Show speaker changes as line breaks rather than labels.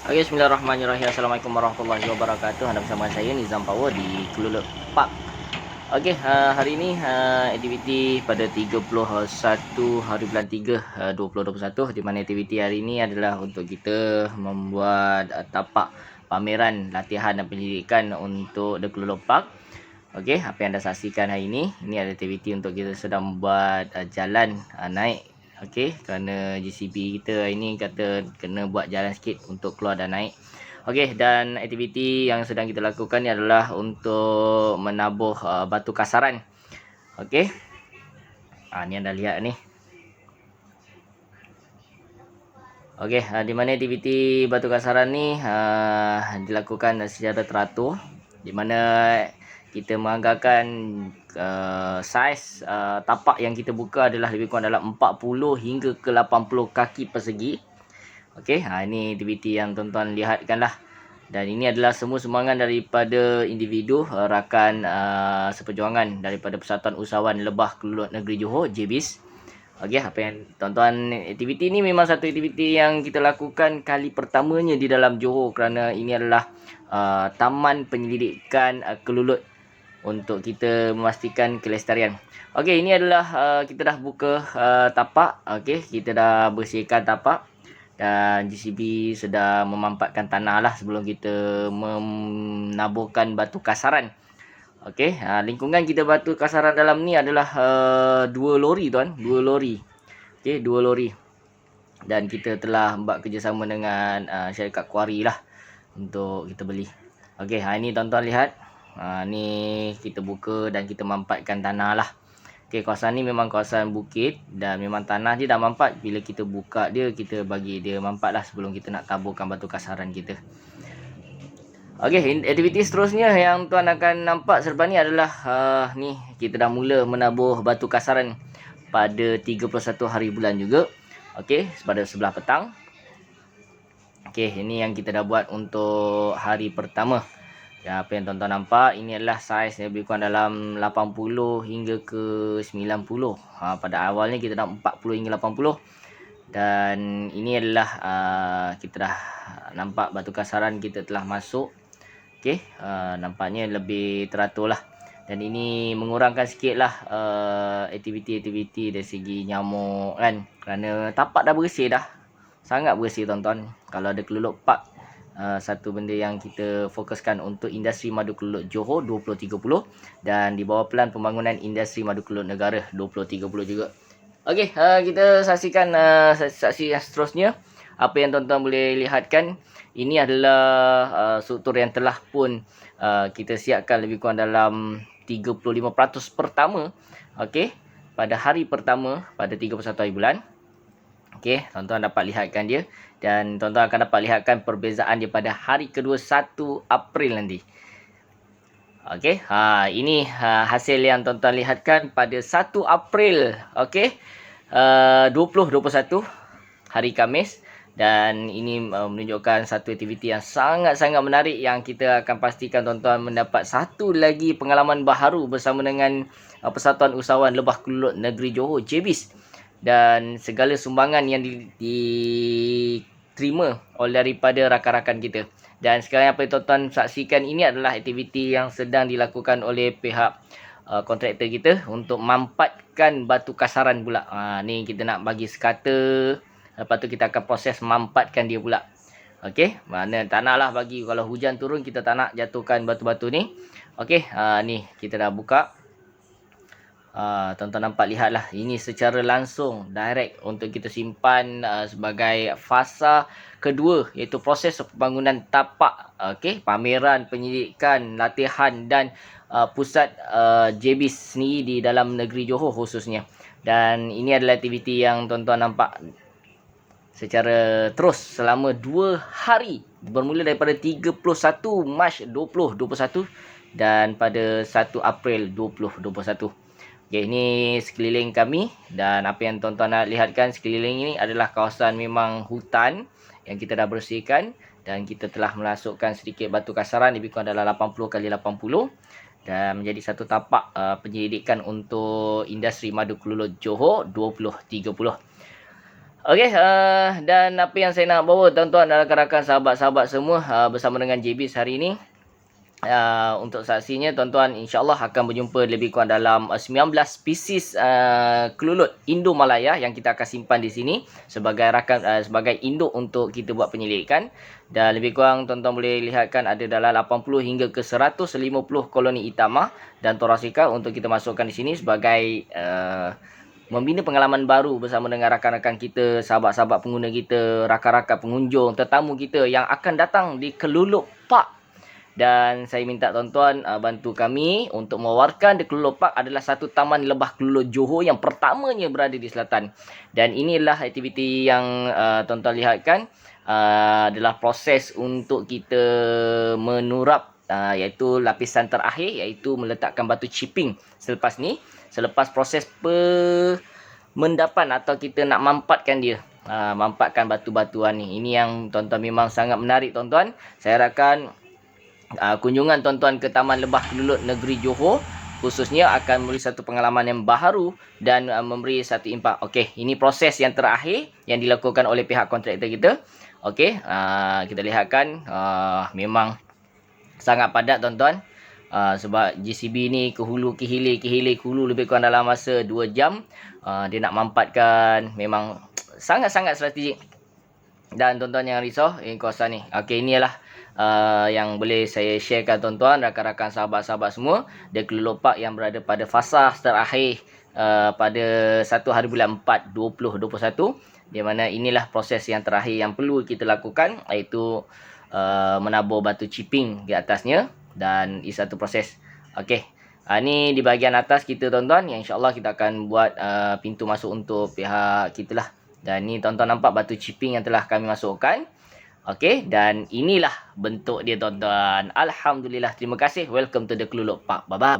Oke, bismillahirrahmanirrahim. Assalamualaikum warahmatullahi wabarakatuh. Anda bersama saya Nizam Power di Keluluk Park. Oke, hari ini aktiviti pada 31 hari bulan 3 2021, di mana aktiviti hari ini adalah untuk kita membuat tapak pameran latihan dan pendidikan untuk The Keluluk Park. Okey, apa yang anda saksikan hari ini ada aktiviti untuk kita sedang membuat jalan naik. Okey, kerana GCB kita hari ini kata kena buat jalan sikit untuk keluar dan naik. Okey, dan aktiviti yang sedang kita lakukan ni adalah untuk menabuh batu kasaran. Okey. Ni anda lihat ni. Okey, di mana aktiviti batu kasaran ni dilakukan secara teratur, di mana kita menganggarkan saiz tapak yang kita buka adalah lebih kurang dalam 40 hingga ke 80 kaki persegi. Okey, ini aktiviti yang tuan-tuan lihatkanlah. Dan ini adalah semua sumbangan daripada individu rakan seperjuangan daripada Persatuan Usahawan Lebah Keluluk Negeri Johor, JBIS. Okey, apa yang tuan-tuan, aktiviti ni memang satu aktiviti yang kita lakukan kali pertamanya di dalam Johor, kerana ini adalah Taman Penyelidikan Keluluk untuk kita memastikan kelestarian. Okey, ini adalah kita dah buka tapak. Okey, kita dah bersihkan tapak dan GCB sedang memampatkan tanah lah sebelum kita menaburkan batu kasaran. Okey, lingkungan kita batu kasaran dalam ni adalah 2 lori tuan, 2 lori. Okey, 2 lori. Dan kita telah buat kerjasama dengan syarikat kuari lah untuk kita beli. Okey, ini tuan-tuan lihat. Ni kita buka dan kita mampatkan tanah lah. Okey, kawasan ni memang kawasan bukit dan memang tanah dia dah mampat. Bila kita buka dia, kita bagi dia mampat lah sebelum kita nak taburkan batu kasaran kita. Okey, aktiviti seterusnya yang tuan akan nampak selepas ni adalah ni kita dah mula menabur batu kasaran pada 31 hari bulan juga. Okey, pada sebelah petang. Okey, ini yang kita dah buat untuk hari pertama. Ya, apa yang tuan-tuan nampak, ini adalah saiz lebih kurang dalam 80 hingga ke 90. Pada awalnya kita dah 40 hingga 80. Dan ini adalah kita dah nampak batu kasaran kita telah masuk. Okey, nampaknya lebih teratur lah. Dan ini mengurangkan sikit lah aktiviti-aktiviti dari segi nyamuk kan. Kerana tapak dah bersih dah. Sangat bersih tuan-tuan. Kalau ada Keluluk Park, satu benda yang kita fokuskan untuk industri madu keluluk Johor 2030, dan di bawah pelan pembangunan industri madu keluluk negara 2030 juga. Okey, kita saksikan saksi yang seterusnya. Apa yang tuan-tuan boleh lihatkan, ini adalah struktur yang telah pun kita siapkan lebih kurang dalam 35% pertama. Okey, pada hari pertama pada 31 hari bulan. Okey, tuan-tuan dapat lihatkan dia, dan tuan-tuan akan dapat lihatkan perbezaan dia pada hari kedua 1 April nanti. Okey, ini hasil yang tuan-tuan lihatkan pada 1 April. Okey, 2021 hari Khamis, dan ini menunjukkan satu aktiviti yang sangat-sangat menarik yang kita akan pastikan tuan-tuan mendapat satu lagi pengalaman baharu bersama dengan Persatuan Usahawan Lebah Keluluk Negeri Johor, JBIS. Dan segala sumbangan yang diterima oleh daripada rakan-rakan kita. Dan sekarang apa yang tuan-tuan saksikan ini adalah aktiviti yang sedang dilakukan oleh pihak kontraktor kita untuk mampatkan batu kasaran pula. Ni kita nak bagi sekata, lepas tu kita akan proses mampatkan dia pula. Okey, mana tanah lah bagi kalau hujan turun kita tak nak jatuhkan batu-batu ni. Okey, ni kita dah buka. Tuan-tuan nampak, lihatlah, ini secara langsung direct untuk kita simpan sebagai fasa kedua, iaitu proses pembangunan tapak. Okey, pameran, penyelidikan, latihan dan pusat JBIS sendiri di dalam negeri Johor khususnya. Dan ini adalah aktiviti yang tuan-tuan nampak secara terus selama 2 hari, bermula daripada 31 Mac 2021 dan pada 1 April 2021. Okey, ini sekeliling kami, dan apa yang tuan-tuan nak lihatkan sekeliling ini adalah kawasan memang hutan yang kita dah bersihkan, dan kita telah memasukkan sedikit batu kasaran lebih kurang dalam 80 kali 80 dan menjadi satu tapak penyelidikan untuk industri madu keluluk Johor 2030. Okey, dan apa yang saya nak bawa tuan-tuan dan rakan-rakan sahabat-sahabat semua bersama dengan JB hari ini. Untuk saksinya tuan-tuan insya-Allah akan berjumpa lebih kurang dalam 19 spesies kelulut Indo-Malaya yang kita akan simpan di sini sebagai sebagai induk untuk kita buat penyelidikan. Dan lebih kurang tuan-tuan boleh lihatkan ada dalam 80 hingga ke 150 koloni Itama dan Thoracea untuk kita masukkan di sini sebagai membina pengalaman baru bersama dengan rakan-rakan kita, sahabat-sahabat pengguna kita, rakan-rakan pengunjung, tetamu kita yang akan datang di Kelulup Park. Dan saya minta tuan-tuan bantu kami untuk mewawarkan The Kelulup Park adalah satu taman lebah kelulup Johor yang pertamanya berada di selatan. Dan inilah aktiviti yang tuan-tuan lihatkan adalah proses untuk kita menurap iaitu lapisan terakhir, iaitu meletakkan batu chipping selepas ni. Selepas proses mendapan atau kita nak mampatkan dia, mampatkan batu-batuan ni. Ini yang tuan-tuan memang sangat menarik tuan-tuan. Saya harapkan kunjungan tuan-tuan ke Taman Lebah Kelulup Negeri Johor khususnya akan memberi satu pengalaman yang baharu dan memberi satu impak. Okey, ini proses yang terakhir yang dilakukan oleh pihak kontraktor kita. Okey, kita lihatkan memang sangat padat tuan-tuan. Sebab JCB ni ke hulu ke hilir ke hulu lebih kurang dalam masa 2 jam. Dia nak mampatkan memang sangat-sangat strategik. Dan tuan-tuan jangan risau kawasan ni. Okey, inilah yang boleh saya sharekan tuan-tuan, rakan-rakan sahabat-sahabat semua. The Kelulup Park yang berada pada fasa terakhir pada 1 hari bulan 4 2021. Di mana inilah proses yang terakhir yang perlu kita lakukan, iaitu menabur batu chipping di atasnya. Dan ini satu proses. Okey, ni di bahagian atas kita tuan-tuan, yang insya-Allah kita akan buat pintu masuk untuk pihak kita lah. Dan ni tuan-tuan nampak batu chipping yang telah kami masukkan. Okey, dan inilah bentuk dia tuan-tuan. Alhamdulillah, terima kasih. Welcome to The Kelulup Park. Bye-bye.